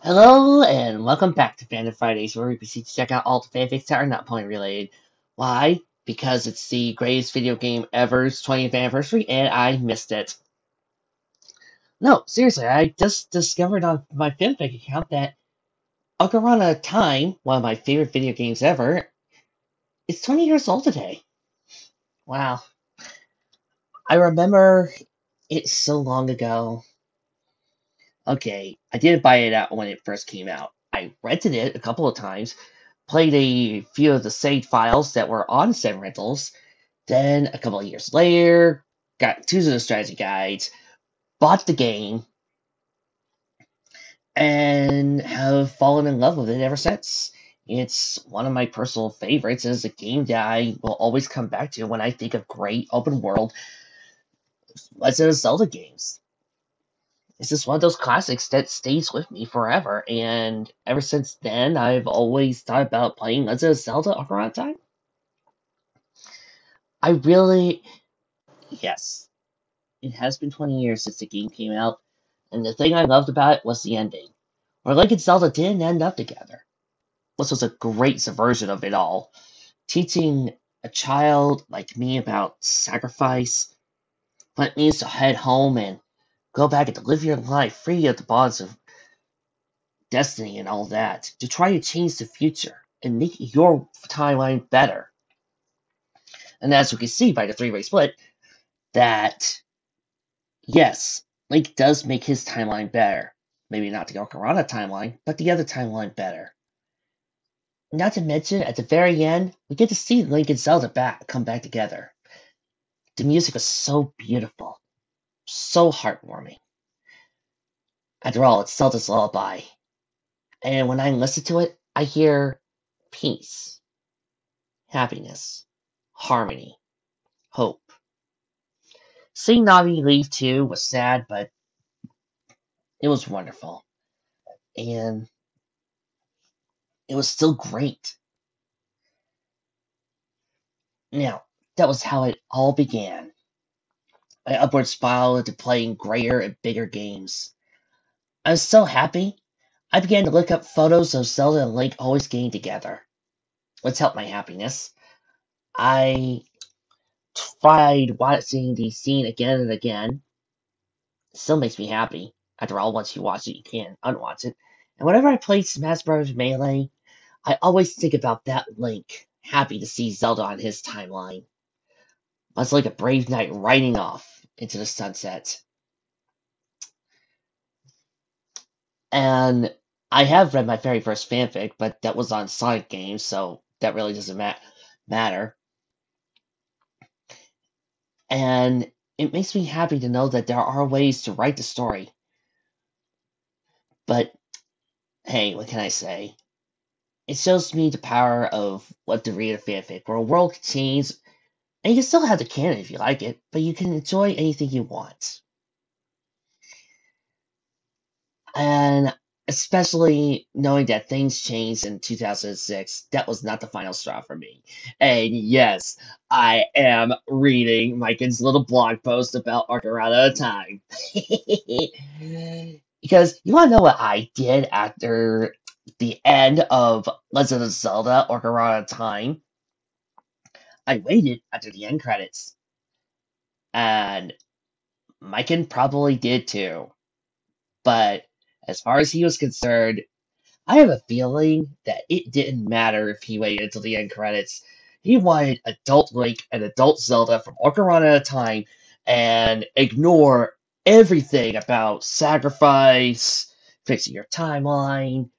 Hello and welcome back to Fandom Fridays, where we proceed to check out all the fanfics that are not point related. Why? Because it's the greatest video game ever's 20th anniversary, and I missed it. No, seriously, I just discovered on my fanfic account that Ocarina of Time, one of my favorite video games ever, is 20 years old today. Wow. I remember it so long ago. Okay, I didn't buy it out when it first came out. I rented it a couple of times, played a few of the saved files that were on said rentals. Then, a couple of years later, got two of the strategy guides, bought the game, and have fallen in love with it ever since. It's one of my personal favorites. It's a game that I will always come back to when I think of great open world Legend of Zelda games. It's just one of those classics that stays with me forever, and ever since then, I've always thought about playing Legend of Zelda Ocarina of Time. I really, yes, it has been 20 years since the game came out, and the thing I loved about it was the ending, where Link and Zelda didn't end up together. This was a great subversion of it all, teaching a child like me about sacrifice, what it means to head home and go back and to live your life free of the bonds of destiny and all that, to try to change the future and make your timeline better. And as we can see by the three-way split, that yes, Link does make his timeline better. Maybe not the Ocarina timeline, but the other timeline better. Not to mention, at the very end, we get to see Link and Zelda come back together. The music was so beautiful, so heartwarming. After all, it's Zelda's lullaby, and when I listen to it, I hear peace, happiness, harmony, hope. Seeing Navi leave too was sad, but it was wonderful, and it was still great. Now, that was how it all began. My upward spiral into playing greater and bigger games. I was so happy, I began to look up photos of Zelda and Link always getting together. Let's help my happiness. I tried watching the scene again and again. It still makes me happy. After all, once you watch it, you can't unwatch it. And whenever I play Smash Bros. Melee, I always think about that Link, happy to see Zelda on his timeline. Much like a brave knight riding off into the sunset. And I have read my very first fanfic, but that was on Sonic games, so that really doesn't matter. And it makes me happy to know that there are ways to write the story. But hey, what can I say? It shows me the power of what to read a fanfic, where a world can change, and you can still have the canon if you like it, but you can enjoy anything you want. And especially knowing that things changed in 2006, that was not the final straw for me. And yes, I am reading Mykan's little blog post about Ocarina of Time. Because you want to know what I did after the end of Legend of Zelda Ocarina of Time? I waited after the end credits. And Mykan probably did too. But as far as he was concerned, I have a feeling that it didn't matter if he waited until the end credits. He wanted adult Link and adult Zelda from Ocarina of Time and ignore everything about sacrifice, fixing your timeline,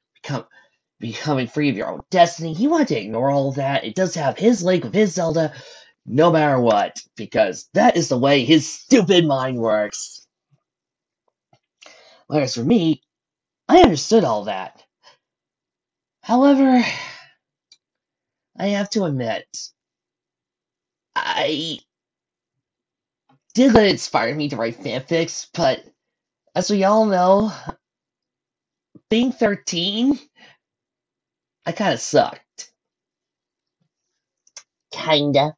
becoming free of your own destiny. He wanted to ignore all of that. It does have his Link with his Zelda, no matter what, because that is the way his stupid mind works. Whereas for me, I understood all that. However, I have to admit, I did let it inspire me to write fanfics, but as we all know, being 13, I kind of sucked. Kinda.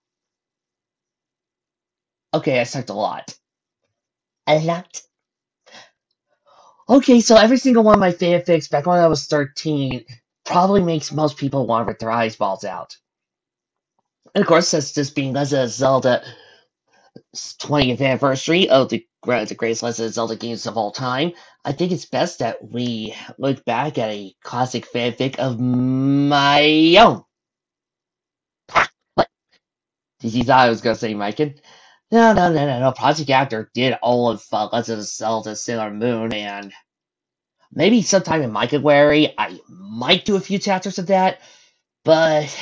Okay, I sucked a lot. A lot. Okay, so every single one of my fanfics back when I was 13 probably makes most people want to rip their eyeballs out. And of course, that's just being Legend of Zelda 20th anniversary of the greatest Legend of Zelda games of all time. I think it's best that we look back at a classic fanfic of my own. What? Did you thought I was going to say Mykan? No. Project Actor did all of Legend of Zelda Sailor Moon, and maybe sometime in my February I might do a few chapters of that, but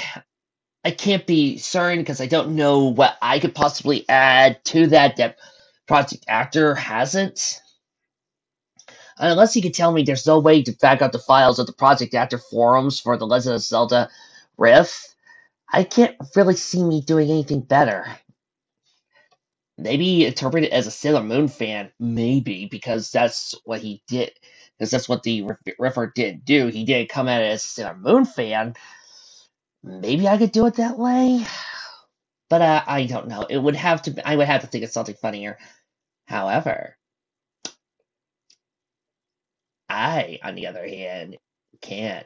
I can't be certain because I don't know what I could possibly add to that Project Actor hasn't. Unless you could tell me there's no way to back up the files of the Project Actor forums for the Legend of Zelda Rift, I can't really see me doing anything better. Maybe interpret it as a Sailor Moon fan, maybe, because that's what he did. Because that's what the Riffer did do. He didn't come at it as a Sailor Moon fan. Maybe I could do it that way, but I don't know. It would have to. I would have to think of something funnier. However, I, on the other hand, can.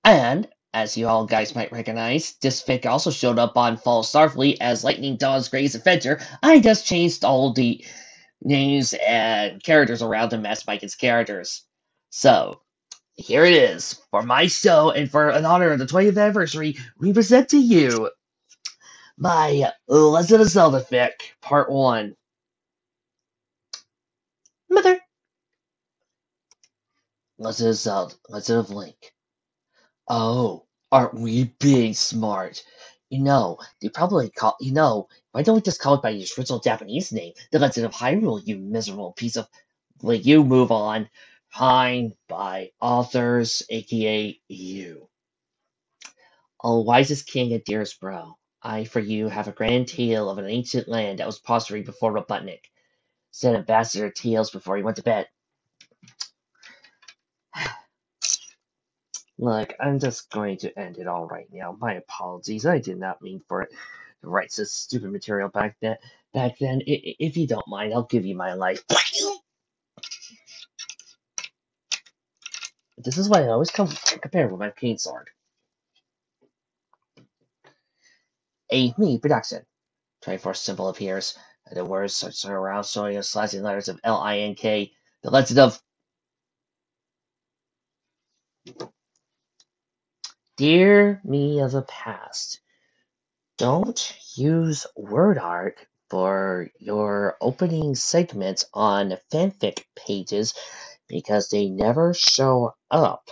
And, as you all guys might recognize, this fic also showed up on Fall of Starfleet as Lightning Dawn's Greatest Adventure. I just changed all the names and characters around them as Mykan's characters. So, here it is. For my show, and for an honor of the 20th anniversary, we present to you my Legend of Zelda fic, Part 1. Mother. Legend of Zelda, Legend of Link. Oh, aren't we big smart? They probably call, why don't we just call it by its original Japanese name, The Legend of Hyrule, you miserable piece of, will you move on? Fine, by authors, aka you. O wisest king and dearest bro, I for you have a grand tale of an ancient land that was prospering before Robotnik, said Ambassador Teals before he went to bed. Look, I'm just going to end it all right now. My apologies. I did not mean for it to write such stupid material back then. If you don't mind, I'll give you my life. This is why I always compare with my cane sword. A me production. 24 symbol appears, and the words search around showing us slicing letters of L-I-N-K. The legend of Dear Me of the Past. Don't use word art for your opening segments on fanfic pages because they never show up.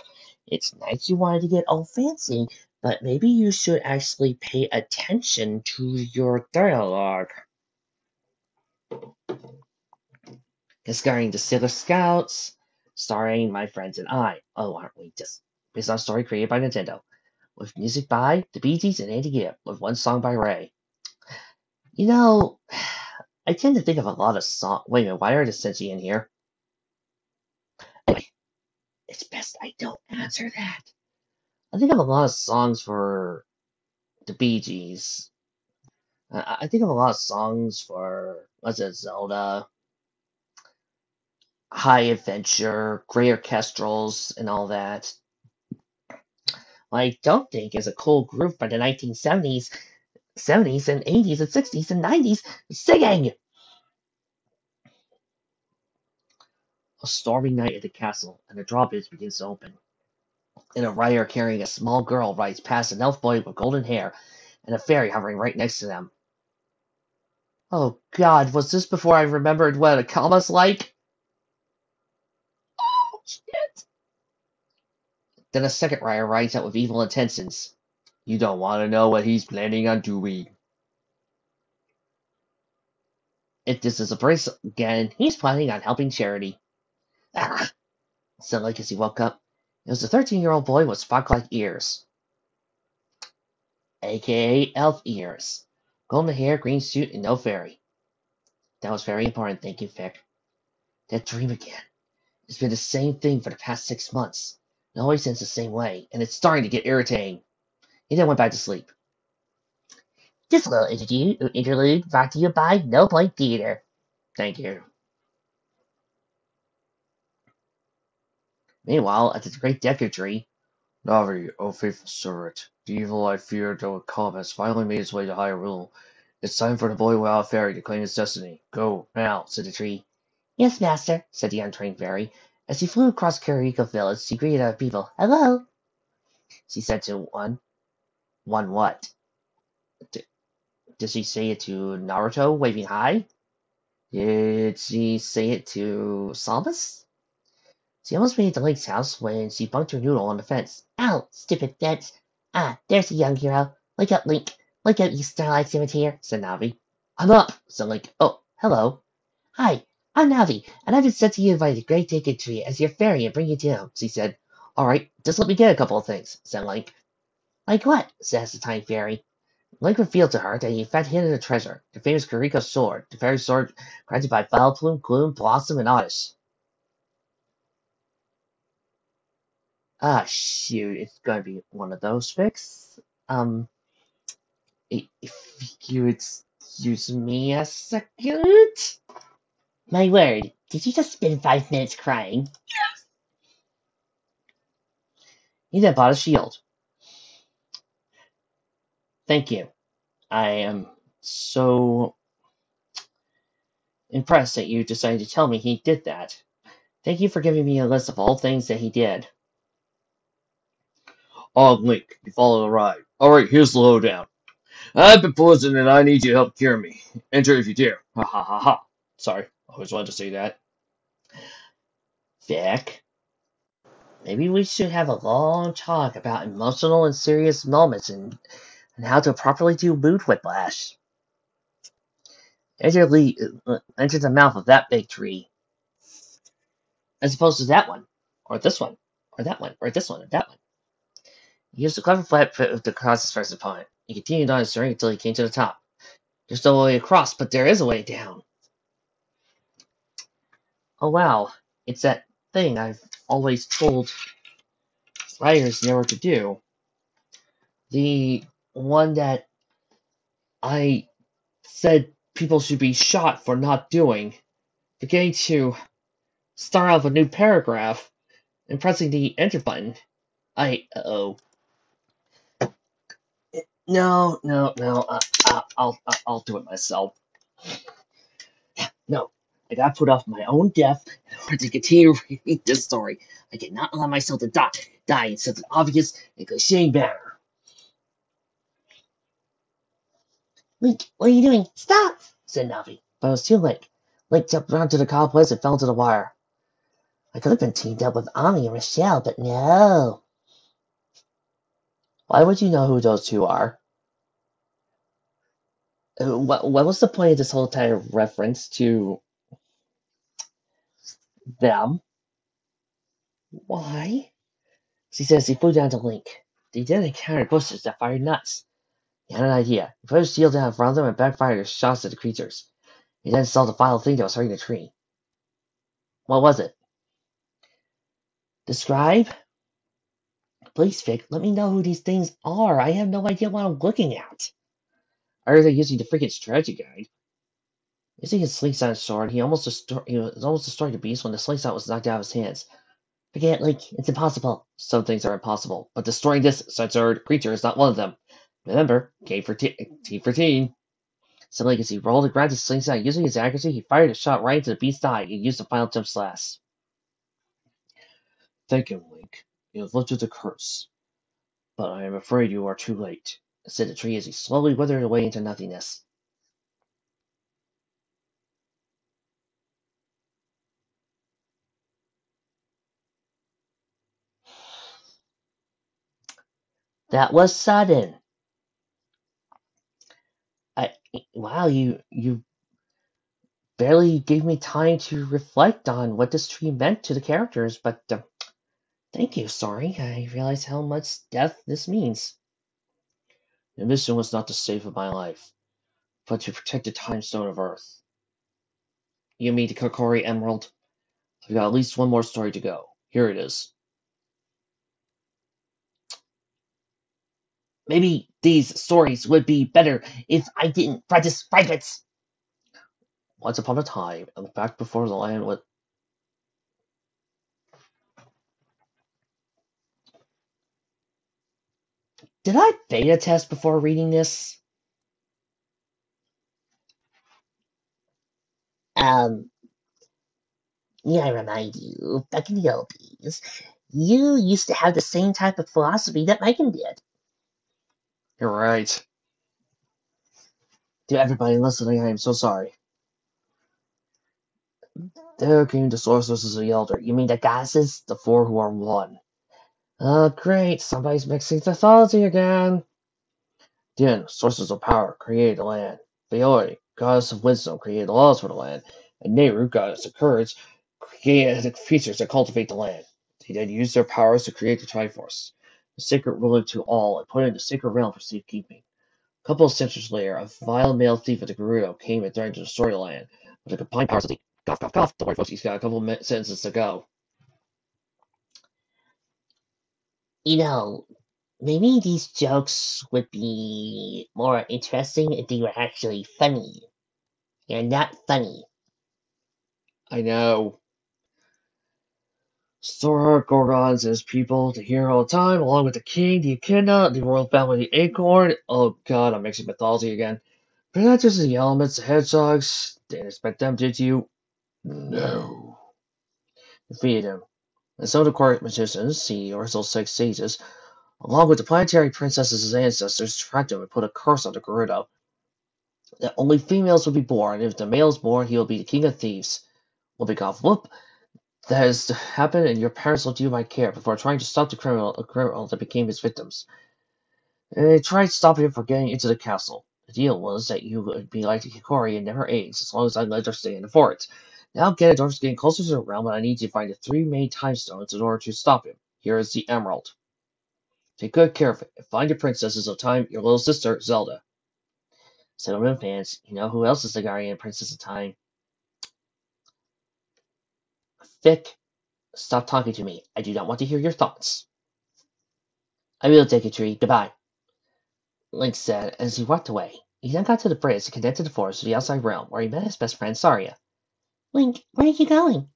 It's nice you wanted to get all fancy, but maybe you should actually pay attention to your dialogue. Discovering the Sailor Scouts, starring my friends and I. Oh, aren't we just based on a story created by Nintendo, with music by the Bee Gees and Andy Gibb, with one song by Ray. You know, I tend to think of a lot of songs. Wait a minute, why are the Senshi in here? Anyway, it's best I don't answer that. I think of a lot of songs for the Bee Gees. I think of a lot of songs for, what's it, Zelda, High Adventure, Grey Orchestrals, and all that. What I don't think is a cool group from the 1970s, 70s and 80s and 60s and 90s singing! A stormy night at the castle, and the drawbridge begins to open. And a rider carrying a small girl rides past an elf boy with golden hair and a fairy hovering right next to them. Oh god, was this before I remembered what a comma's like? Oh shit! Then a second rider rides out with evil intentions. You don't want to know what he's planning on doing. If this is a brace again, he's planning on helping charity. Ah! Said like as he woke up. It was a 13-year-old boy with spot-like ears. AKA elf ears. Golden hair, green suit, and no fairy. That was very important, thank you, Vic. That dream again. It's been the same thing for the past 6 months. It always ends the same way, and it's starting to get irritating. He then went back to sleep. This little interlude brought to you by No Point Theater. Thank you. Meanwhile, at the great Deku Tree, Navi, O faithful servant, the evil I feared that would come has finally made its way to Hyrule. It's time for the boy without fairy to claim his destiny. Go, now, said the tree. Yes, master, said the untrained fairy. As he flew across Kariko Village, she greeted other people. Hello, she said to one. One what? D- did she say it to Naruto, waving high? Did she say it to Samus? She almost made it to Link's house when she bumped her noodle on the fence. Ow, stupid fence. Ah, there's a young hero. Wake up, Link. Wake up, you starlight scimitar, said Navi. I'm up, said Link. Oh, hello. Hi, I'm Navi, and I've been sent to you by the Great Deku Tree as your fairy and bring you to him, she said. All right, just let me get a couple of things, said Link. Like what? Says the tiny fairy. Link revealed to her that he had hidden a treasure, the famous Kariko sword, the fairy sword granted by Vileplume, Gloom, Blossom, and Oddish. Ah, shoot, it's gonna be one of those fix. Um, if you excuse me a second? My word, did you just spend 5 minutes crying? He then bought a shield. Thank you. I am so impressed that you decided to tell me he did that. Thank you for giving me a list of all things that he did. Oh, Link, you followed the ride. Alright, here's the lowdown. I've been poisoned and I need your help cure me. Enter if you dare. Ha ha ha ha. Sorry, I always wanted to say that. Vic, maybe we should have a long talk about emotional and serious moments and how to properly do mood whiplash. Enter the mouth of that big tree, as opposed to that one, or this one, or that one, or this one, or that one. He used a clever flat foot to cross his first opponent. He continued on his journey until he came to the top. There's no way across, but there is a way down. Oh wow, it's that thing I've always told writers never to do. The one that I said people should be shot for not doing. Forgetting to start off a new paragraph and pressing the enter button. Uh-oh. No. I'll do it myself. No, I gotta put off my own death in order to continue reading this story. I cannot allow myself to die in such an obvious and cliche manner. Link, what are you doing? Stop! Said Navi, but it was too late. Link jumped around to the cobwebs and fell into the wire. I could have been teamed up with Ami and Rochelle, but no. Why would you know who those two are? What was the point of this whole entire reference to them? Why? She says he flew down to Link. They didn't encounter bushes that fired nuts. He had an idea. He put his shield down in front of them and backfired his shots at the creatures. He then saw the final thing that was hurting the tree. What was it? Describe? Please, Vic, let me know who these things are. I have no idea what I'm looking at. Or they're using the freaking strategy guide. Using his slingshot sword, he was almost destroyed the beast when the slingshot was knocked out of his hands. Forget it, Link. It's impossible. Some things are impossible, but destroying this censored creature is not one of them. Remember, T for teen. So Link, as he rolled and grabbed his slingshot, using his accuracy, he fired a shot right into the beast's eye and used the final jump slash. Thank you, Link. You have lifted the curse. But I am afraid you are too late, said the tree as he slowly withered away into nothingness. That was sudden. I wow, you barely gave me time to reflect on what this tree meant to the characters, but thank you, sorry. I realize how much death this means. The mission was not to save my life, but to protect the time stone of Earth. You mean the Kokori Emerald? I've got at least one more story to go. Here it is. Maybe these stories would be better if I didn't practice fragments. Once upon a time, and back before the land was Did I beta test before reading this? Um, yeah, I remind you, back in the old days, you used to have the same type of philosophy that Mykan did. You're right. To everybody listening, I am so sorry. There came the sorcerers as the elder. You mean the goddesses? The four who are one. Oh, great. Somebody's mixing mythology again. Din, sources of power, created the land. Theoi, goddess of wisdom, created the laws for the land. And Nehru, goddess of courage, created the creatures that cultivate the land. They then used their powers to create the Triforce, the sacred ruler to all, and put it in the sacred realm for safekeeping. A couple of centuries later, a vile male thief of the Gerudo came and threatened to destroy the land. With the combined powers of the cough, cough, cough. Don't worry, folks, he's got a couple of sentences to go. You know, maybe these jokes would be more interesting if they were actually funny. They're not funny. I know. Sora, Gorgons, and his people, the hero of time, along with the king, the echidna, the royal family, the acorn. Oh god, I'm mixing mythology again. Predators and the elements, the hedgehogs. Didn't expect them, did you? No. Defeated him. And so the court magicians, the Original Six Sages, along with the planetary princesses' ancestors, trapped him and put a curse on the Gerudo. That only females will be born, and if the male is born, he will be the king of thieves. Whoop. That has happened, and your parents left you my care before trying to stop the criminal that became his victims. And they tried stopping him from getting into the castle. The deal was that you would be like the Hikori and never age, as long as I let her stay in the fort. Now Ganondorf's getting closer to the realm, and I need you to find the three main time stones in order to stop him. Here is the emerald. Take good care of it, and find the princesses of time, your little sister, Zelda. Settlement fans, you know who else is the guardian princess of time? Vic, stop talking to me. I do not want to hear your thoughts. I will take a tree. Goodbye. Link said as he walked away. He then got to the bridge that connected the forest to the outside realm, where he met his best friend Saria. Link, where are you going?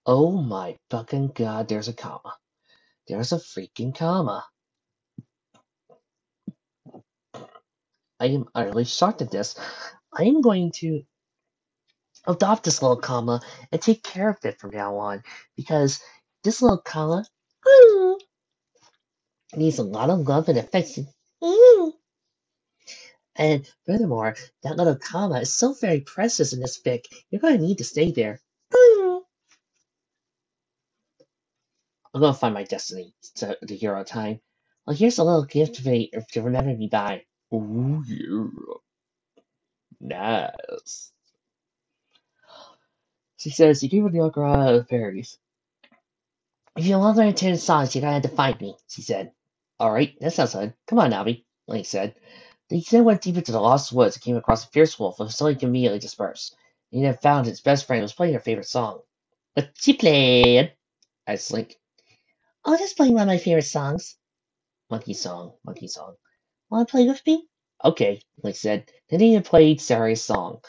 Oh my fucking god, there's a comma. There's a freaking comma. I am utterly shocked at this. I am going to adopt this little comma and take care of it from now on, because this little comma needs a lot of love and affection. And furthermore, that little comma is so very precious in this fic, you're going to need to stay there. I'm going to find my destiny, to the hero time. Well, here's a little gift to remember me by. Ooh, yeah. Nice. She says, you gave her the Okra of the fairies. If you want to learn 10 songs, you're going to have to find me, she said. Alright, that sounds good. Come on, Navi, Link said. He then went deep into the lost woods and came across a fierce wolf, but so he immediately dispersed. He then found his best friend was playing her favorite song. What she played? Asked Link. Oh, just playing one of my favorite songs. Monkey song. Want to play with me? Okay, Link said. Then he played Saria's song.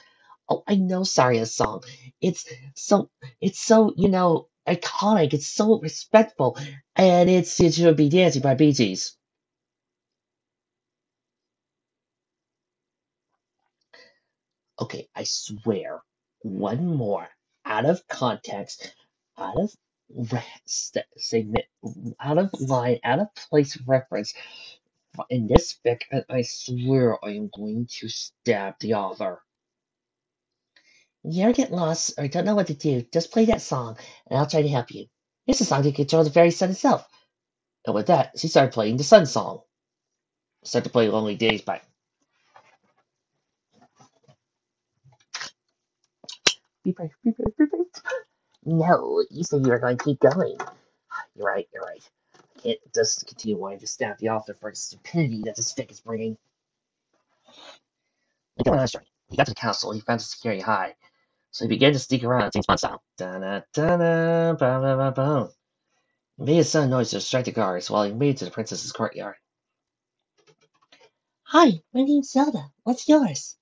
Oh, I know Saria's song. It's so, iconic. It's so respectful. And It Should Be Dancing by Bee Gees. Okay, I swear, one more out of context, out of segment, out of line, out of place reference in this fic, and I swear I am going to stab the author. You ever get lost or don't know what to do, just play that song, and I'll try to help you. Here's a song to control the very sun itself. And with that, she started playing the sun song. Started to play Lonely Days by Be brave, be brave, be brave. No, you said you were going to keep going. You're right. It does continue wanting to stab the author for the stupidity that this fic is bringing. Like on a string. He got to the castle, he found the security high. So he began to sneak around, James Bond style. Da-na-da-na, ba-ba-ba-boom. He made a sudden noise to distract the guards while he made it to the princess's courtyard. Hi, my name's Zelda. What's yours?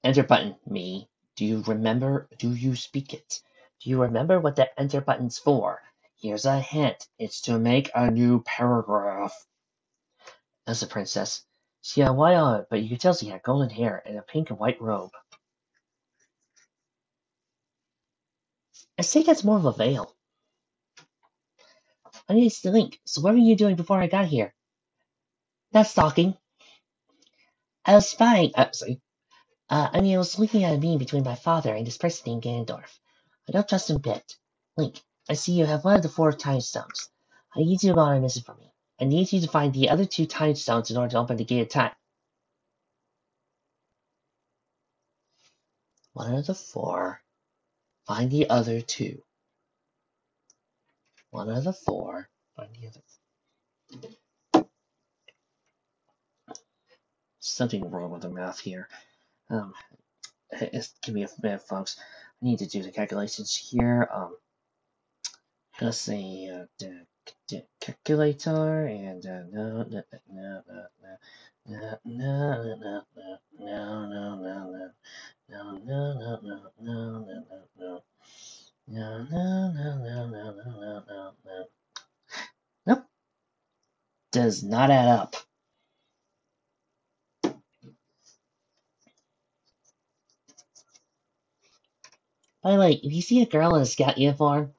Enter button, me. Do you remember? Do you speak it? Do you remember what the enter button's for? Here's a hint. It's to make a new paragraph. asked the princess. She had white on it, but you could tell she had golden hair and a pink and white robe. I think that's more of a veil. I need to think. So what were you doing before I got here? Not stalking. I was spying. Sorry. I was looking at a meeting between my father and this person named Ganondorf. I don't trust him a bit. Link, I see you have one of the 4 time stones. I need you to go on a mission for me. I need you to find the other 2 time stones in order to open the gate of time. One of the 4. Find the other 2. One of the 4. Find the other. Something wrong with the math here. Give me a minute, folks. I need to do the calculations here. Let's see, the calculator and no, nope, does not add up. By the way, if you see a girl in a scout uniform,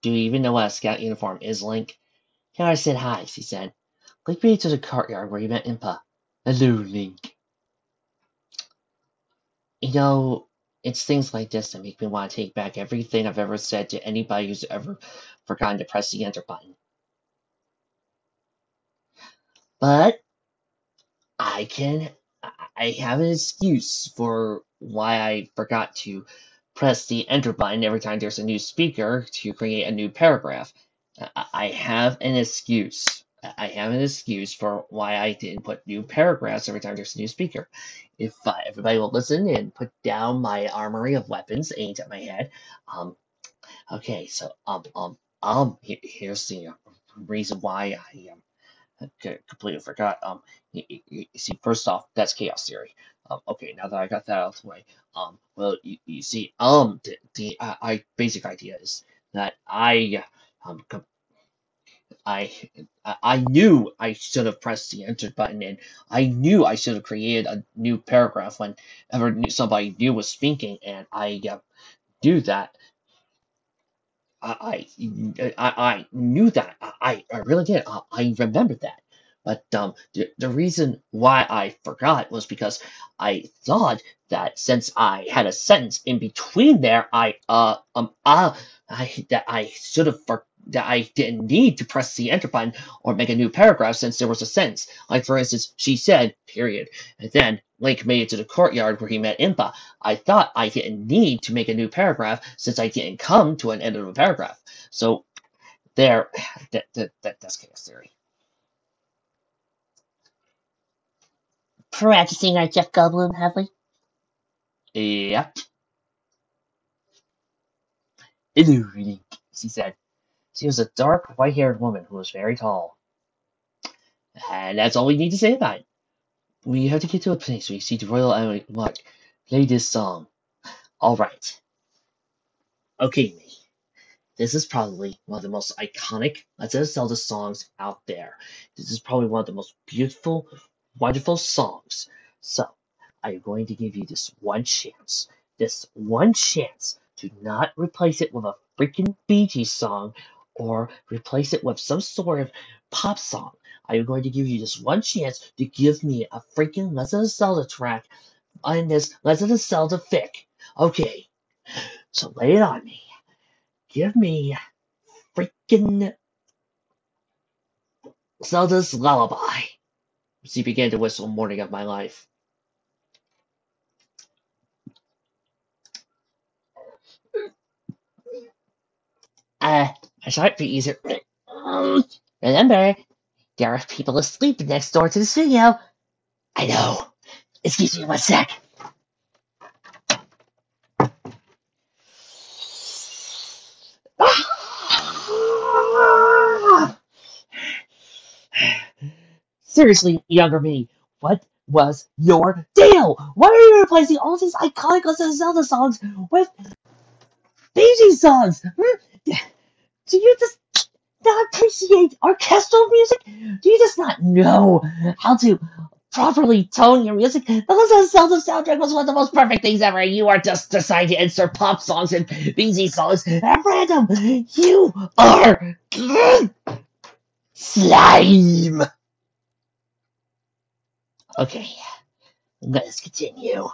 do you even know what a scout uniform is, Link? Kiara said hi, she said. Link made it to the courtyard where he met Impa. Hello, Link. You know, it's things like this that make me want to take back everything I've ever said to anybody who's ever forgotten to press the enter button. But I have an excuse for why I forgot to press the enter button every time there's a new speaker to create a new paragraph. I have an excuse. I have an excuse for why I didn't put new paragraphs every time there's a new speaker. If everybody will listen and put down my armory of weapons aimed at my head. Okay, so here's the reason why I completely forgot. You see, first off, that's chaos theory. Okay, now that I got that out of the way, well, you see, the basic idea is that I knew I should have pressed the enter button, and I knew I should have created a new paragraph whenever somebody new was speaking, and I do that. I knew that. I really did. I remembered that. But the reason why I forgot was because I thought that since I had a sentence in between there, that I should have that I didn't need to press the enter button or make a new paragraph since there was a sentence. Like for instance, she said, period. And then Link made it to the courtyard where he met Impa. I thought I didn't need to make a new paragraph since I didn't come to an end of a paragraph. So there, that's chaos theory. Practicing our Jeff Goldblum, have we? Yep. Hello, Link, she said. She was a dark, white-haired woman who was very tall. And that's all we need to say about it. We have to get to a place where you see the royal emily. Look, play this song. Alright. Okay, me. This is probably one of the most iconic Legend of Zelda songs out there. This is probably one of the most beautiful, wonderful songs. So, I'm going to give you this one chance. This one chance to not replace it with a freaking Bee Gees song or replace it with some sort of pop song. I'm going to give you this one chance to give me a freaking Legend of Zelda track on this Legend of Zelda fic. Okay, so lay it on me. Give me freaking Zelda's Lullaby. She began to whistle Morning of My Life. I thought it'd be easier. Remember, there are people asleep next door to the studio. I know. Excuse me 1 sec. Seriously, younger me, what was your deal? Why are you replacing all these iconic Legend of Zelda songs with Bee Gees songs? Do you just not appreciate orchestral music? Do you just not know how to properly tone your music? The Legend of Zelda soundtrack was one of the most perfect things ever. You are just deciding to insert pop songs and busy songs at random. You are slime. Okay, let's continue.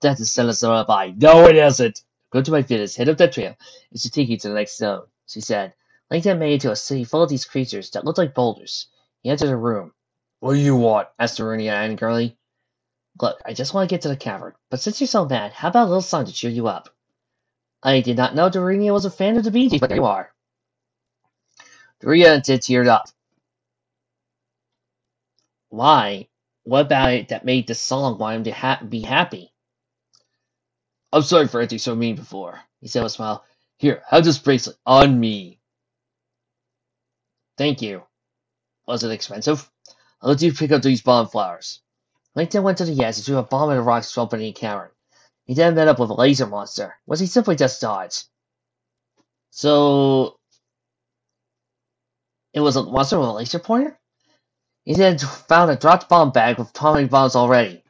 That is Celestine by. No, it isn't. Go to my village, head up that trail. It should take you to the next zone, she said. Langdon made it to a city full of these creatures that looked like boulders. He entered a room. What do you want? Asked Arunia angrily. Look, I just want to get to the cavern, but since you're so mad, how about a little song to cheer you up? I did not know Darunia was a fan of the Bee Gees, but there you are. Darunia teared up. Why? What about it that made the song want him to be happy? I'm sorry for acting so mean before, he said with a smile. Here, have this bracelet on me. Thank you. Was it expensive? I'll let you pick up these bomb flowers. Langton went to the edge and threw a bomb at a rock swamp in the cavern. He then met up with a laser monster. Was he simply just dodged? So it was a monster with a laser pointer? He then found a dropped bomb bag with atomic bombs already.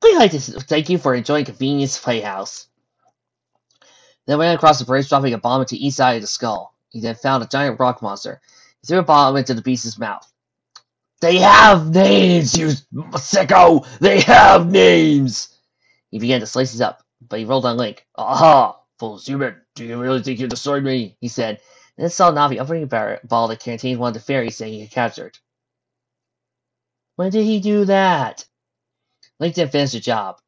We'd like to thank you for enjoying Convenience Playhouse. Then ran across the bridge, dropping a bomb into each side of the skull. He then found a giant rock monster. He threw a bomb into the beast's mouth. They have names, you sicko! They have names! He began to slice it up, but he rolled on Link. Aha! Fool's human, do you really think you destroyed me? He said, and then saw Navi opening a ball that contained one of the fairies saying he had captured. When did he do that? Link didn't finish the job.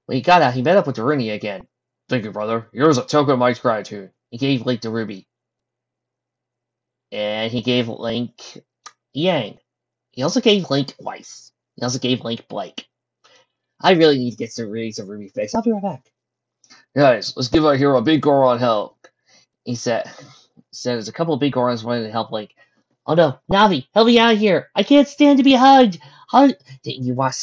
When he got out, he met up with Darunia again. Thank you, brother. Here's a token of my gratitude. He gave Link the ruby. And he gave Link Yang. He also gave Link Weiss. He also gave Link Blake. I really need to get some readings of Ruby fixed. I'll be right back. Guys, let's give our hero a big Goron help. He said there's a couple of big Gorons wanting to help Link. Oh no, Navi, help me out of here. I can't stand to be hugged. Didn't you want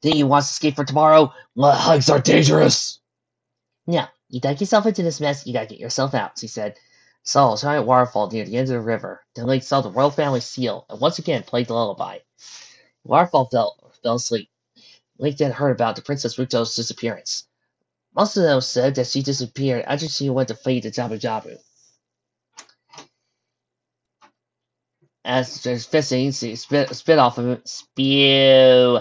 to escape for tomorrow? Well, hugs are dangerous. No, you dug yourself into this mess, you gotta get yourself out, she said. Saw a giant waterfall near the end of the river. Then Link saw the royal family seal, and once again played the lullaby. The waterfall fell asleep. Link then heard about the Princess Ruto's disappearance. Most of them said that she disappeared after she went to fight the Jabu Jabu. As there's fishing, she spit off of him. Spew!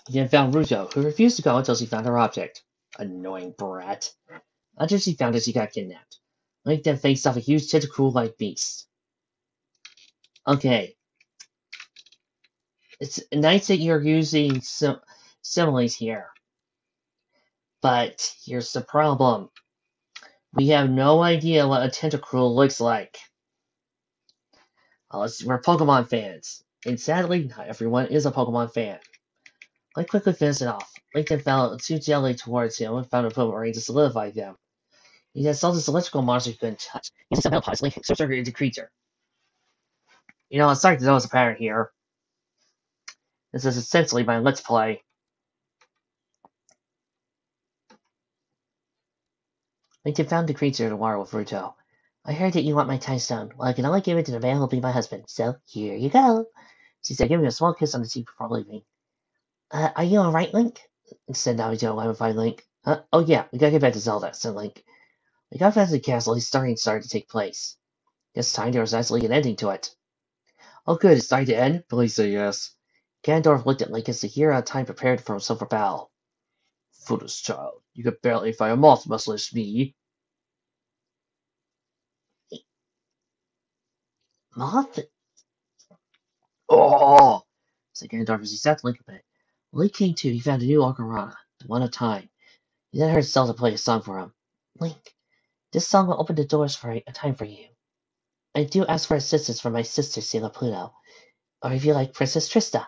He then found Ruto, who refused to go until she found her object. Annoying brat. After she found it, she got kidnapped. Link then faced off a huge tentacle-like beast. Okay. It's nice that you're using similes here. But here's the problem. We have no idea what a tentacle looks like. We're Pokemon fans. And sadly, not everyone is a Pokemon fan. Link quickly finished it off. Link then found two jelly towards him and found a Pokemon ring to solidify them. He then saw this electrical monster he couldn't touch. Using some metal pods, Link circled into creature. You know, I'm starting to notice a pattern here. This is essentially my Let's Play. Link then found the creature in the water with Ruto. I heard that you want my time stone. Well, I can only give it to the man who'll be my husband, so here you go. She said, giving him a small kiss on the cheek before leaving. Are you alright, Link? Said Naruto, lamentified Link. Oh yeah, we gotta get back to Zelda, said Link. We got back to the castle, his starting started to take place. This time there was actually an ending to it. Oh good, it's starting to end? Please say yes. Ganondorf looked at Link as the hero had time prepared for himself for battle. Foolish child, you could barely fight a moth, much less me. Moth? Oh! Said Ganondorf as he sat to Link a bit. When Link came to, he found a new ocarina, one at a time. He then heard Zelda play a song for him. Link, this song will open the doors for a time for you. I do ask for assistance from my sister, Sailor Pluto. Or if you like, Princess Trista.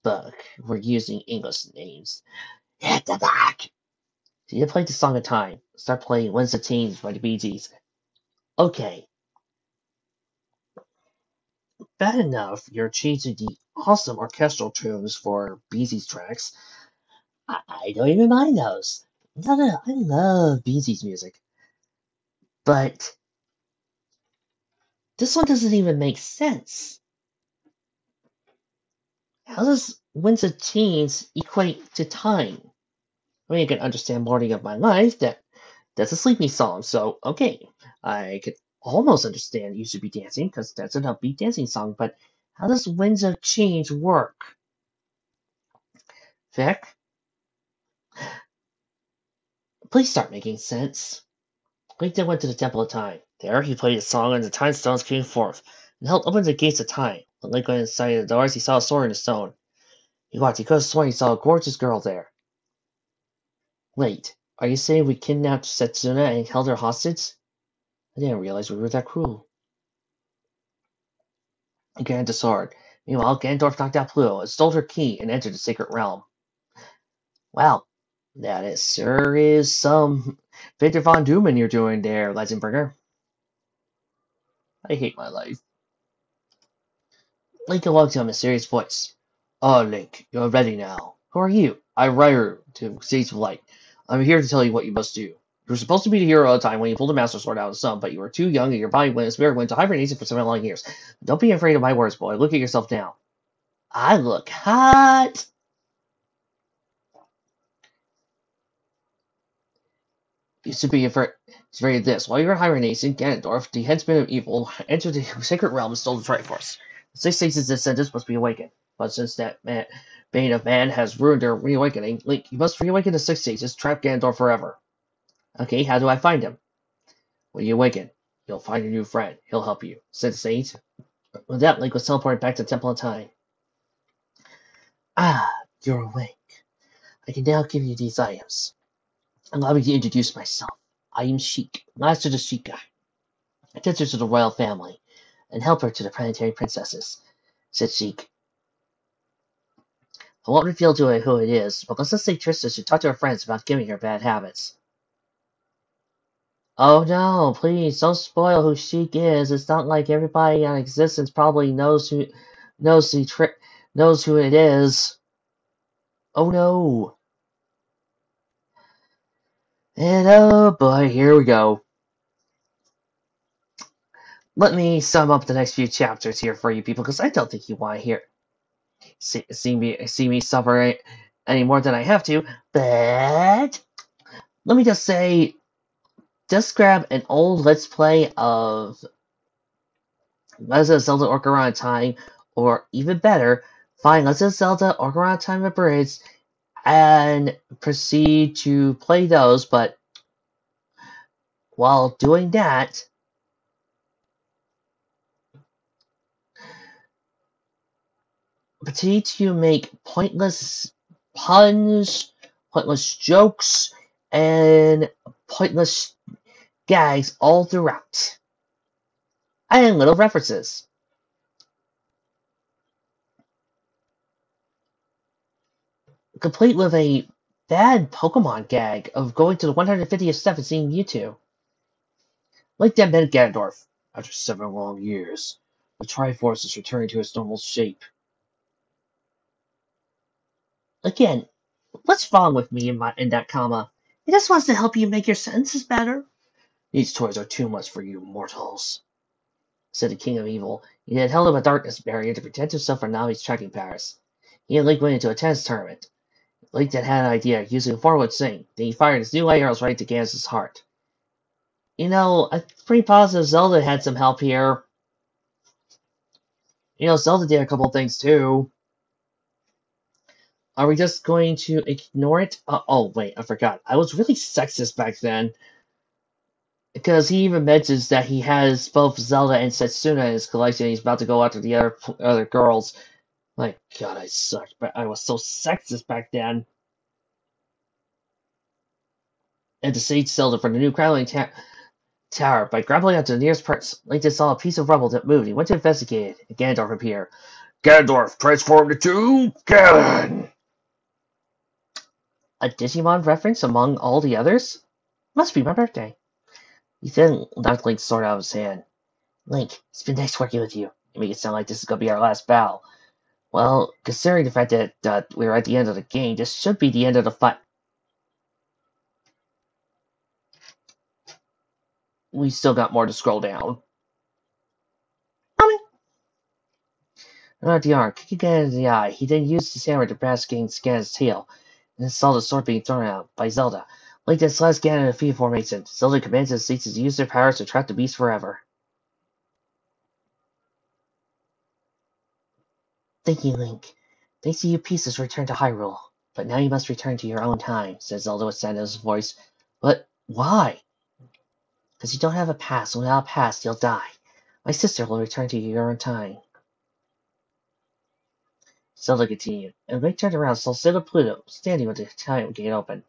Buck. We're using English names. Hit the back! So you play the song a time. Start playing When's the Teens by the Bee Gees. Okay. Bad enough, you're changing the awesome orchestral tunes for Beezy's tracks. I don't even mind those. No, I love Beezy's music. But this one doesn't even make sense. How does Winds of Change equate to time? I mean, I can understand Morning of My Life, that's a sleepy song, so okay. I could almost understand You Should Be Dancing, because that's an upbeat dancing song, but how does Winds of Change work? Vic, please start making sense. Link then went to the Temple of Time. There, he played a song and the Time Stones came forth, and helped open the gates of time. When Link went inside the doors, he saw a sword in the stone. He watched, he could have sworn he saw a gorgeous girl there. Wait, are you saying we kidnapped Setsuna and held her hostage? I didn't realize we were that cruel. He grabbed the sword. Meanwhile, Ganondorf knocked out Pluto and stole her key and entered the sacred realm. Wow, that sure is some Victor Von Dooman you're doing there, Legendbringer. I hate my life. Link awoke to a mysterious voice. Oh, Link, you're ready now. Who are you? I ride to States of Light. I'm here to tell you what you must do. You were supposed to be the hero of the time when you pulled the Master Sword out of the sun, but you were too young and your body and spirit went to hibernation for 7 long years. Don't be afraid of my words, boy. Look at yourself now. I look hot. You should be afraid of this. While you were hibernating, Ganondorf, the headsman of evil, entered the sacred realm and stole the Triforce. The 6 Sages' descendants must be awakened. But since that bane of man has ruined their reawakening, Link, you must reawaken the 6 Sages, trap Ganondorf forever. Okay, how do I find him? When you awaken, you'll find your new friend. He'll help you, said the sage. With that, Link was teleported back to the Temple of Time. Ah, you're awake. I can now give you these items. Allow me to introduce myself. I am Sheik, master of the Sheik guy, attender to the royal family, and helper to the planetary princesses, said Sheik. I won't reveal to her who it is, but let's just say Trista should talk to her friends about giving her bad habits. Oh no, please, don't spoil who Sheik is. It's not like everybody on existence probably knows who it is. Oh no. And oh boy, here we go. Let me sum up the next few chapters here for you people, because I don't think you want to hear see me suffer any more than I have to. But let me just say, just grab an old Let's Play of Legend of Zelda Ocarina of Time, or even better, find Legend of Zelda Ocarina of Time Abridged and proceed to play those, but while doing that, proceed to make pointless puns, pointless jokes, and pointless gags all throughout. And little references. Complete with a bad Pokemon gag of going to the 150th step and seeing Mewtwo. Like that meant Ganondorf. After 7 long years, the Triforce is returning to its normal shape. Again, what's wrong with me in that comma? It just wants to help you make your sentences better. These toys are too much for you mortals, said the King of Evil. He had held up a darkness barrier to protect himself from Nami's tracking powers. He and Link went into a tennis tournament. Link had an idea using a forward swing. Then he fired his new light arrows right to Ganon's heart. You know, I'm pretty positive Zelda had some help here. You know, Zelda did a couple things too. Are we just going to ignore it? Oh, wait, I forgot. I was really sexist back then. Because he even mentions that he has both Zelda and Setsuna in his collection, and he's about to go after the other girls. My god, I sucked, but I was so sexist back then. And to save Zelda from the new Crowning Tower, by grappling onto the nearest prince, Link just saw a piece of rubble that moved. He went to investigate it, and Ganondorf appeared. Ganondorf, transformed into Ganon! A Digimon reference among all the others? Must be my birthday. He then knocked Link's sword out of his hand. Link, it's been nice working with you. You make it sound like this is going to be our last battle. Well, considering the fact that we're at the end of the game, this should be the end of the fight. We still got more to scroll down. Not the arm, kicking it in the eye. He then used his hammer to bash Gain Scan's tail, and then saw the sword being thrown out by Zelda. Link then slashed Ganon in a feat formation. Zelda commands his Seats to use their powers to trap the beast forever. Thank you, Link. Thanks to you pieces return to Hyrule. But now you must return to your own time, said Zelda with sadness in his voice. But why? Because you don't have a past, and without a past, you'll die. My sister will return to your own time. Zelda continued, and Link turned around and saw Santa Pluto standing with the time gate open.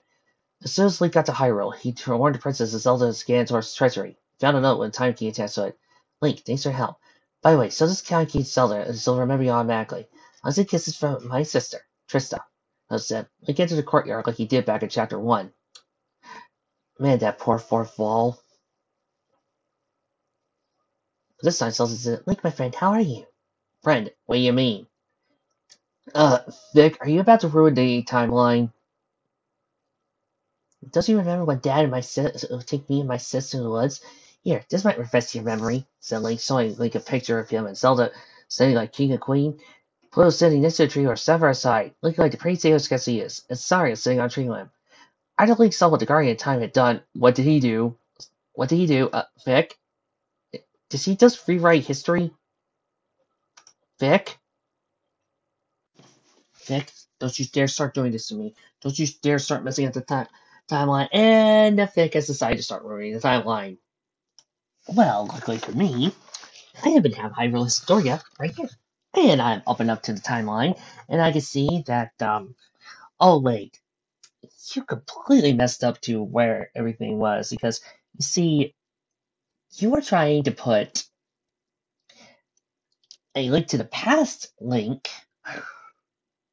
As soon as Link got to Hyrule, he warned the princess that Zelda scanned towards treasury. Found a note with a time key attached to it. Link, thanks for your help. By the way, so does time key Zelda, and she'll remember you automatically. Lots of kisses from my sister, Trista. That said, Link entered the courtyard like he did back in Chapter 1. Man, that poor fourth wall. This time, Zelda said, Link, my friend, how are you? Friend, what do you mean? Vic, are you about to ruin the timeline? Don't you remember when Dad and my sis would take me and my sister to the woods? Here, this might refresh your memory, said Link, showing Link a picture of him and Zelda standing like king and queen. Pluto sitting next to a tree or side by side, looking like the pretty sailor he is, and Saria sitting on a tree limb. After Link saw what the Guardian of Time had done, what did he do? What did he do? Vic? Does he just rewrite history? Vic? Vic, don't you dare start doing this to me. Don't you dare start messing up the timeline. And Vic has decided to start ruining the timeline. Well, luckily for me, I happen to have Hyrule Historia right here. And I'm up and up to the timeline, and I can see that, oh wait, you completely messed up to where everything was, because, you see, you were trying to put a Link to the Past link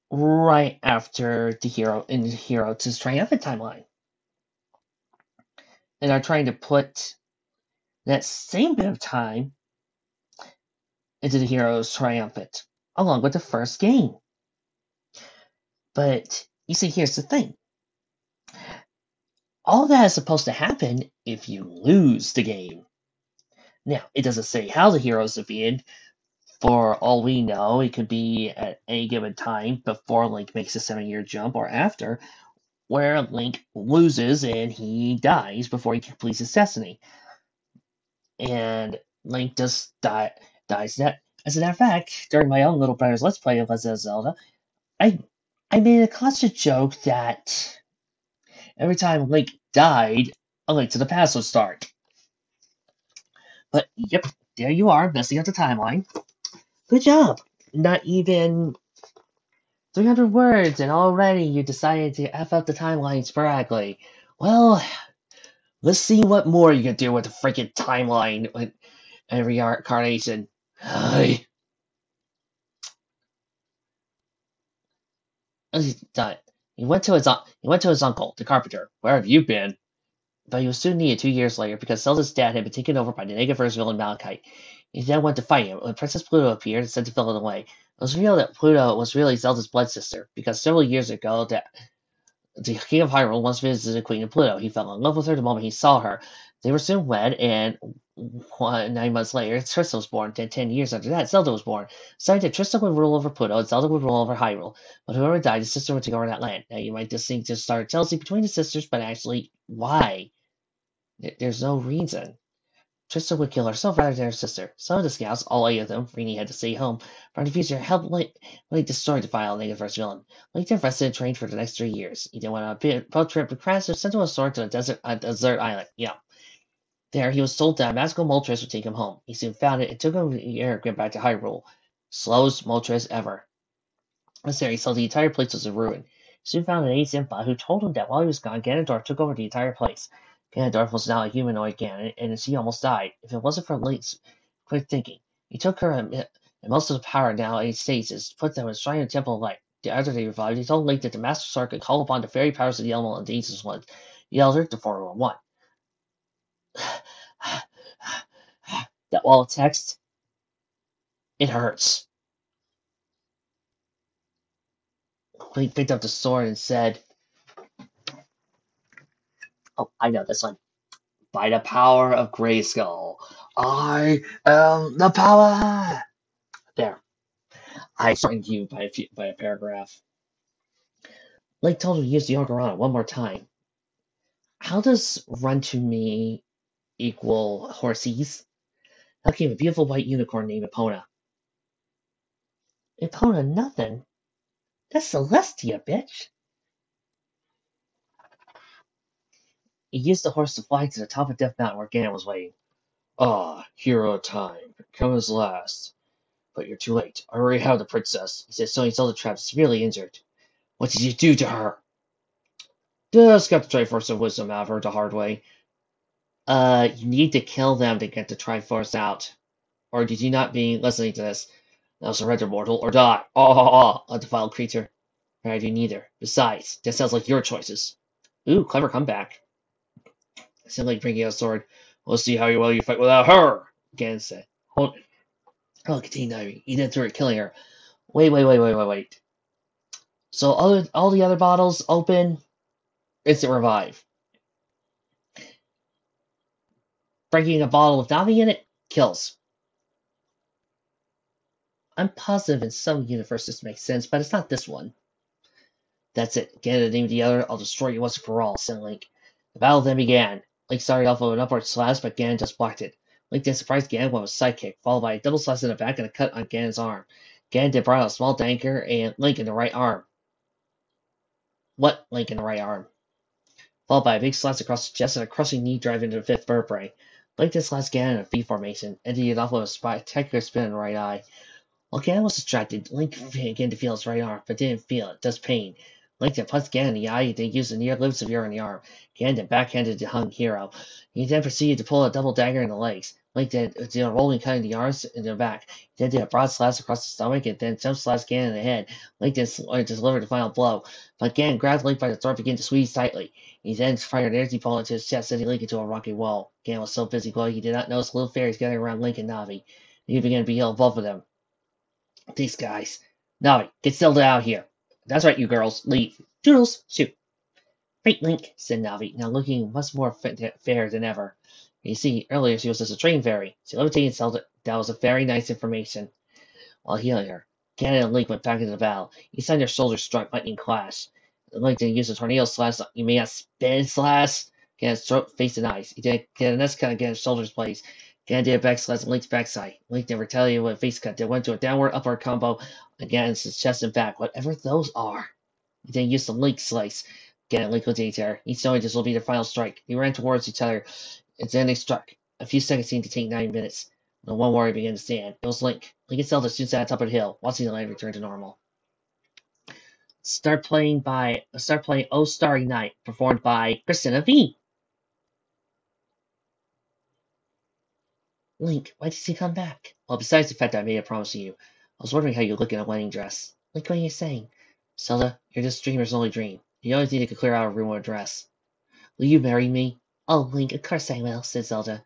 right after the hero in the Hero to Triumphant timeline. And are trying to put that same bit of time into the Hero's Triumphant, along with the first game. But, you see, here's the thing. All that is supposed to happen if you lose the game. Now, it doesn't say how the hero is defeated. For all we know, it could be at any given time before Link makes a 7-year jump or after, where Link loses and he dies before he completes his destiny. And Link just dies. That, as a matter of fact, during my own little brother's Let's Play of Legend of Zelda, I made a constant joke that every time Link died, A Link to the Past would start. But yep, there you are, messing up the timeline. Good job! Not even 300 words, and already you decided to F up the timeline sporadically. Well, let's see what more you can do with the freaking timeline with every reincarnation. He's done. He went to his uncle, the carpenter. Where have you been? But he was soon needed 2 years later because Zelda's dad had been taken over by the negative villain Malachite. He then went to fight him when Princess Pluto appeared and sent to fill it away. It was revealed that Pluto was really Zelda's blood sister, because several years ago the King of Hyrule once visited Queen of Pluto. He fell in love with her the moment he saw her. They were soon wed, and 9 months later, Trista was born. Then 10 years after that, Zelda was born. Decided that Trista would rule over Pluto, and Zelda would rule over Hyrule. But whoever died, his sister would take over that land. Now, you might just think to start jealousy between the sisters, but actually, why? There's no reason. Trista would kill herself rather than her sister. Some of the scouts, all 8 of them, Rini had to stay home, from the future helped Link destroy the vile negative villain. Link then rested and trained for the next 3 years. He then went on a boat trip with Crash, sent him a sword to a desert island. Yeah. There, he was told that a magical Moltres would take him home. He soon found it and took him a year to get back to Hyrule. Slowest Moltres ever. Once there, he saw the entire place was a ruin. He soon found an aide Impa who told him that while he was gone, Ganondorf took over the entire place. Ganondorf was now a humanoid Ganon, and she almost died. If it wasn't for Link's quick thinking, he took her and most of the power now in stasis, put them in Shrine and Temple of Light. After they revived, he told Link that the Master Sword could call upon the fairy powers of the Elemental and the Ancient Ones. The Elder, the 401. That wall of text, it hurts. Link picked up the sword and said, "Oh, I know this one. By the power of Grayskull, I am the power." There, I shortened you by a paragraph. Link told him to use the Orgarana one more time. How does run to me equal horsies? How came a beautiful white unicorn named Epona? Epona nothing. That's Celestia, bitch. He used the horse to fly to the top of Death Mountain where Ganon was waiting. Ah, hero time. Comes last. But you're too late. I already have the princess. He said Sony Zelda Trap is severely injured. What did you do to her? Just got the Triforce of Wisdom out of her the hard way. You need to kill them to get the Triforce out. Or did you not be listening to this? Now surrender, mortal, or die. A defiled creature. I do neither. Besides, that sounds like your choices. Ooh, clever comeback. Simply bringing out a sword. We'll see how well you fight without her, Ganon said. Hold. Oh, continue diving. You didn't through it, killing her. Wait. So all the other bottles open. Instant revive. Breaking a bottle with Navi in it kills. I'm positive in some universes this makes sense, but it's not this one. That's it. Get the name of the other, I'll destroy you once and for all, said Link. The battle then began. Link started off with an upward slash, but Ganon just blocked it. Link then surprised Ganon with a sidekick, followed by a double slash in the back and a cut on Ganon's arm. Ganon then brought out a small dagger and Link in the right arm. What Link in the right arm? Followed by a big slash across the chest and a crushing knee drive into the fifth vertebrae. Link then slashed Ganon in a V formation, ending it off with a spectacular spin in the right eye. While Ganon was distracted, Link began to feel his right arm, but didn't feel it, just pain. Link then punched Ganon in the eye, then used the near lips of Severe on the arm. Ganon then backhanded the hung hero. He then proceeded to pull a double dagger in the legs. Link then did a rolling cut in the arms and the back. He then did a broad slash across the stomach and then jump slash Ganon in the head. Link then delivered the final blow, but Ganon grabbed Link by the throat and began to squeeze tightly. He then fired an energy ball into his chest, sending Link into a rocky wall. Ganon was so busy glowing he did not notice little fairies gathering around Link and Navi. He began to be held above them. These guys. Navi, get Zelda out here. That's right, you girls. Leave. Toodles, shoot. Great, Link, said Navi, now looking much more fair than ever. You see, earlier she was just a train fairy. She levitated Zelda. That was a very nice information. While healing her, Ganon and Link went back into the battle. Each time their shoulders struck lightning clash. Link didn't use a tornado slash. You may have spin slash. Ganon's throat, face, and eyes. He did get a next cut on Ganon's shoulders blades. Ganon did a back slash on Link's backside. Link then retaliated with a face cut that went to a downward upward combo against his chest and back, whatever those are. He then used the Link slice. Ganon and Link continued to her. Each knowing this will be their final strike. They ran towards each other, and then they struck. A few seconds seemed to take 9 minutes. When one warrior began to stand. It was Link. Link and Zelda soon sat on top of the hill, watching the land return to normal. Start playing Oh Starry Night, performed by Christina V. Link, why did you come back? Well, besides the fact that I made a promise to you, I was wondering how you look in a wedding dress. Link, what are you saying? Zelda, you're this dreamer's only dream. You always need to clear out a room with a dress. Will you marry me? Oh, Link, of course I will, said Zelda.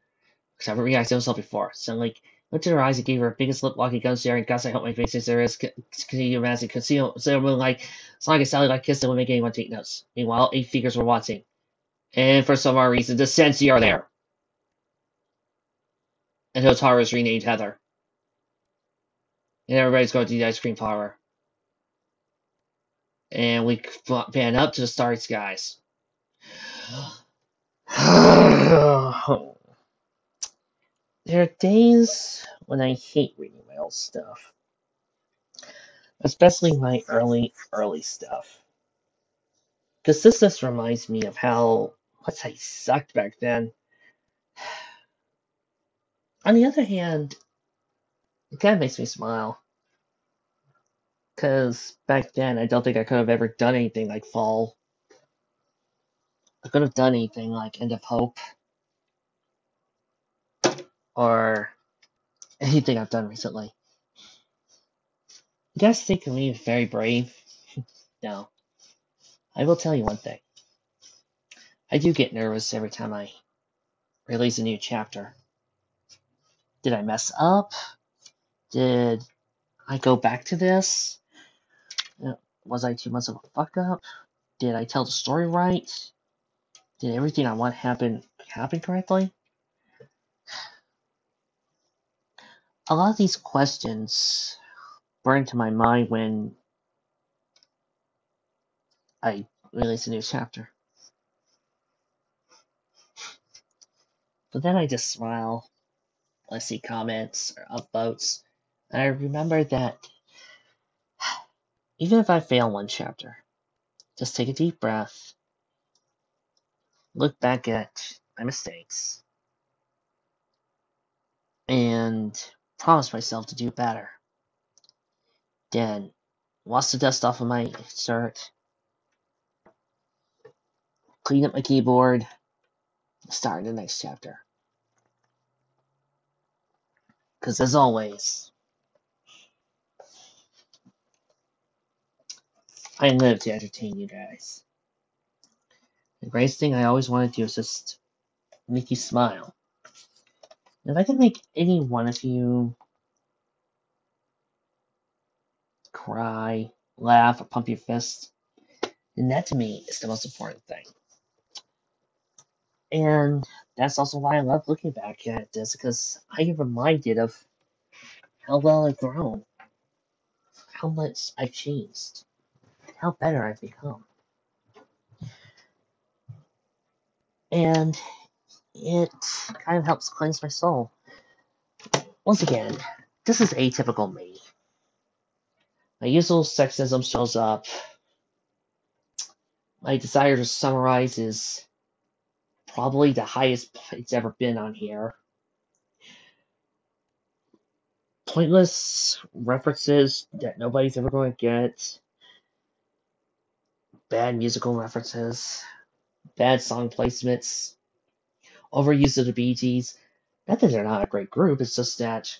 Because I haven't reacted to himself before. So Link looked at her eyes and gave her a biggest lip locking gun staring. Gosh, I hope my face is there is continue to conceal moonlight. As long as Sally like kissed, it would make anyone take notes. Meanwhile, 8 figures were watching. And for some odd reason, the Sensi are there. And Hotaru is renamed Heather. And everybody's going to the ice cream parlor. And we pan up to the starry skies. There are days when I hate reading my old stuff. Especially my early stuff. Because this just reminds me of how much I sucked back then. On the other hand, it kind of makes me smile. Because back then, I don't think I could have ever done anything like Fall. I could have done anything like End of Hope. Or anything I've done recently. You guys think of me very brave? No. I will tell you one thing. I do get nervous every time I release a new chapter. Did I mess up? Did I go back to this? No. Was I too much of a fuck up? Did I tell the story right? Did everything I want happen correctly? A lot of these questions burned to my mind when I released a new chapter. But then I just smile when I see comments or upvotes, and I remember that even if I fail one chapter, just take a deep breath, look back at my mistakes, and promise myself to do better. Then wash the dust off of my shirt, clean up my keyboard, start the next chapter. Because as always, I live to entertain you guys. The greatest thing I always want to do is just make you smile. If I can make any one of you cry, laugh, or pump your fist, then that to me is the most important thing. And that's also why I love looking back at this, because I get reminded of how well I've grown, how much I've changed, how better I've become. And it kind of helps cleanse my soul. Once again, this is atypical me. My usual sexism shows up. My desire to summarize is probably the highest it's ever been on here. Pointless references that nobody's ever going to get. Bad musical references. Bad song placements. Overuse of the Bee Gees. Not that they're not a great group, it's just that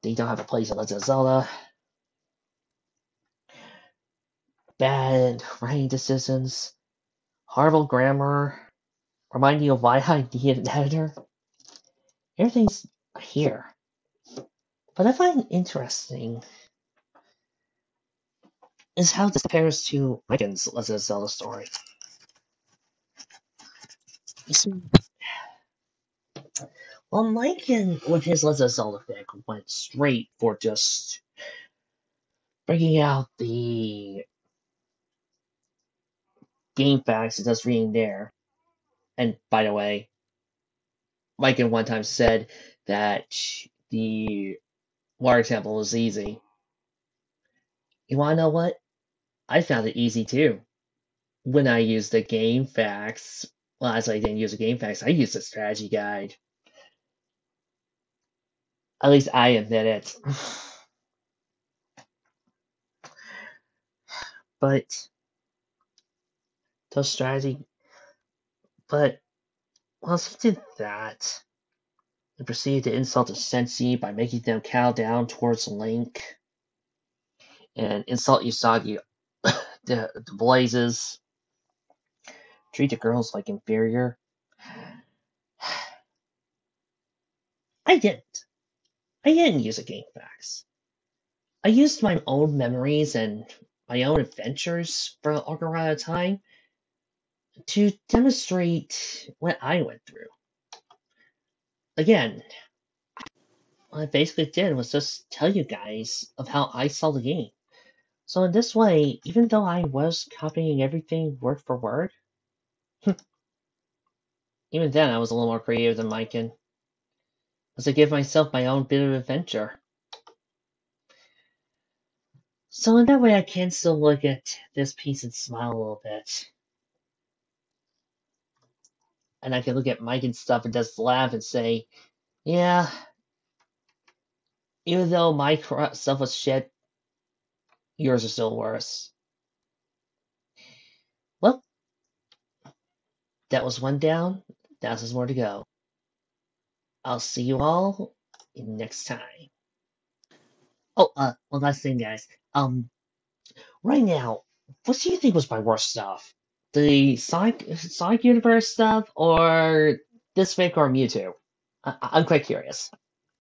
they don't have a place in Legend of Zelda. Bad writing decisions. Horrible grammar. Remind you of why I need an editor. Everything's here. What I find interesting is how this compares to Mykan's Legend of Zelda story. You see, well, Mykan, with his Legend of Zelda fic, went straight for just bringing out the game facts and just reading there. And by the way, Mykan one time said that the water temple was easy. You wanna know what? I found it easy too. When I used the game facts, well, as I didn't use the game facts, I used the strategy guide. At least I admit it. But those strategy, but once he did that, he proceeded to insult the Sensi by making them cow down towards Link, and insult Usagi, the Blazes, treat the girls like inferior. I didn't. I didn't use the game facts. I used my own memories and my own adventures for a longer amount of time to demonstrate what I went through. Again, what I basically did was just tell you guys of how I saw the game. So in this way, even though I was copying everything word for word, even then I was a little more creative than Mykan, as I give myself my own bit of adventure. So in that way I can still look at this piece and smile a little bit. And I can look at Mykan's stuff and just laugh and say, yeah, even though my stuff was shit, yours are still worse. Well, that was one down. There's more to go. I'll see you all next time. Oh, one last thing, guys. Right now, what do you think was my worst stuff? The Sonic Universe stuff, or this fake or Mewtwo? I'm quite curious.